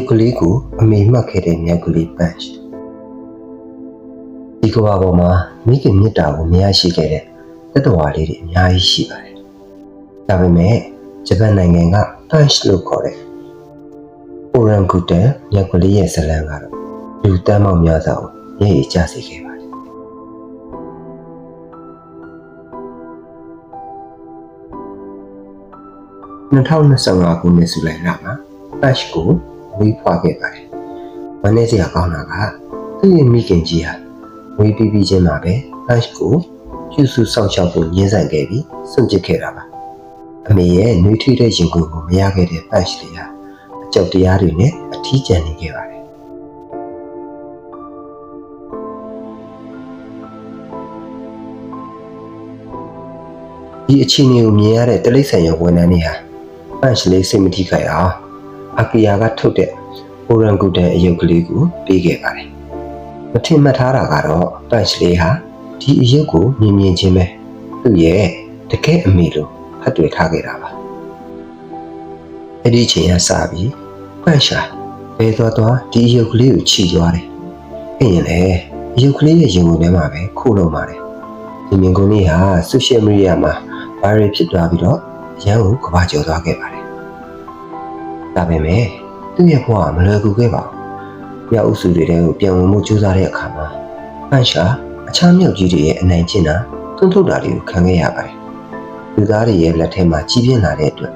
ယုတ်ကလေးကိုအမေမှတ်ခဲ့တဲ့မြောက်ကလေးပန့်ချ်ဒီကဘာပေါ်မှာမိခင်မြတ်တာကိုမရရှိခဲ့တဲ့သက်တော်ဝါလေးတွေအများကြီးရှိပါတယ်ဒါပေမဲ့ဂျပန်နိုင်ငံကပန့်ချ်လို့ခေါ်တဲ့အိုရန်ဂူတန်မြောက်ကလေးရဲ့ဇလံကတော့လူတန်းပေါင်းများစွာကိုရည်ရည်ကျစေခဲ့ပါတယ်2025ခုနှစ်ဇူလိုင်လမှာပန့်ချ်ကိုဝေးဖွားခဲ့ပါတယ်။မနေ့စရာကောင်းတာကသူ့ရဲ့မိခင်ကြီးဟာဝေးပြီးချင်းမှာပဲပန့်ချ်ကိုကျူစုစောင့်ရှောက်ဖို့ညှင်းဆန်ခဲ့ပြီးစွန့်ပစ်ခဲ့တာပါ။အမေရဲ့နှွေးထွေးတဲ့ရင်ကိုမရခဲ့တဲ့ပန့်ချ်လေးဟာအကြောက်တရားတွေနဲ့အထီးကျန်နေခဲ့ပါတယ်။ဒီအခြေအနေကိုမြင်ရတဲ့တိရစ္ဆာန်ရုံဝန်ထမ်းတွေဟာပန့်ချ်လေးစိတ်မထိခိုက်အောင်အာကီယာကထုတ်တဲ့အိုရန်ဂူတန်အယုတ်ကလေးကိုပေးခဲ့ပါတယ်။မထင်မှတ်ထားတာကတော့ပန့်ချ်လေးဟာဒီအယုတ်ကိုမြင်ချင်းပဲသူ့ရဲ့တကယ်အမေလိုဖတ်တွေ့ထားခဲ့တာပါ။အဲ့ဒီအချိန်ကစပြီးပန့်ချ်ဘယ်သွားဒီအယုတ်ကလေးကိုချီသွားတယ်။ပြီးရင်လည်းအယုတ်ကလေးရဲ့ရင်ဝင်ထဲမှာပဲခိုးလုံးပါတယ်။ဒီမြင်ကွန်းလေးဟာဆိုရှယ်မီဒီယာမှာဗိုင်းရပ်ဖြစ်သွားပြီးတော့ရန်ကိုကဘာကျော်သွားခဲ့ပါတယ်။ဒါပေမဲ့သူ့ရဲ့ဘဝမလွယ်ကူခဲ့ပါဘူး။မြောက်အုပ်စုတွေကိုပြန်ဝင်မှုကြိုးစားတဲ့အခါမှာပန့်ချ်အခြားမြောက်ကြီးတွေရဲ့အနိုင်ကျင့်တာတွန်းထုတ်တာတွေကိုခံခဲ့ရပါတယ်။လူသားတွေရဲ့လက်ထဲမှာကြီးပြင်းလာတဲ့အတွက်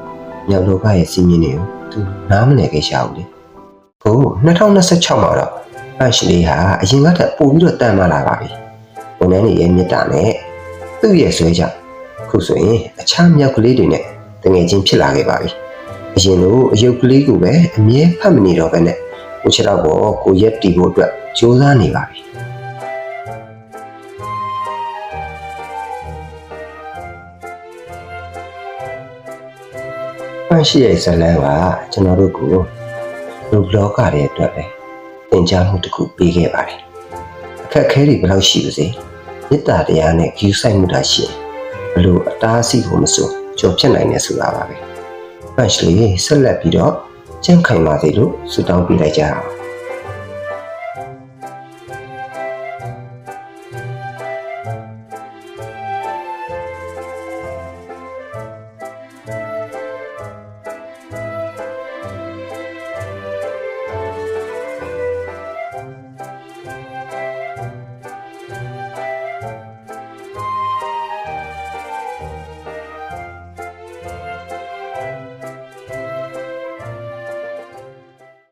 မြောက်လောကရဲ့စီးမြင်တွေကိုသူနားမလည်ခဲ့ရှာဘူးလေ။ခု2026မှာတော့ပန့်ချ်လေးဟာအရင်ကထက်ပိုပြီးတော့တန်မာလာပါပြီ။ဝန်ထမ်းတွေရဲ့မြတ်တာနဲ့သူ့ရဲ့ဆွဲကြောင့်ခုဆိုရင်အခြားမြောက်ကလေးတွေနဲ့တငယ်ချင်းဖြစ်လာခဲ့ပါပြီ။အရင်လိုအယုတ်ကလေးကိုပဲအမြဲဖတ်မနေတော့ဘဲနဲ့ကိုချစ်တော့ကိုရက်တီဖို့အတွက်ကြိုးစားနေပါပြီ။ပန့်ချ်ရဲ့ဇလံကကျွန်တော်တို့ကိုလူလောကရဲ့အတွက်ပဲသင်ကြားမှုတစ်ခုပေးခဲ့ပါတယ်။အခက်အခဲတွေဘယ်လောက်ရှိပါစေမေတ္တာတရားနဲ့ကြည်ဆိုင်မှုတာရှိရင်ဘလို့အတားအဆီးကိုမစိုးကျော်ဖြတ်နိုင်နေဆိုတာပါပဲ။ပန့်ချ်လေးဆက်လက်ပြီးတော့ကျန်းခိုင်ပါစေလို့ဆုတောင်းပေးလိုက်ကြရအောင်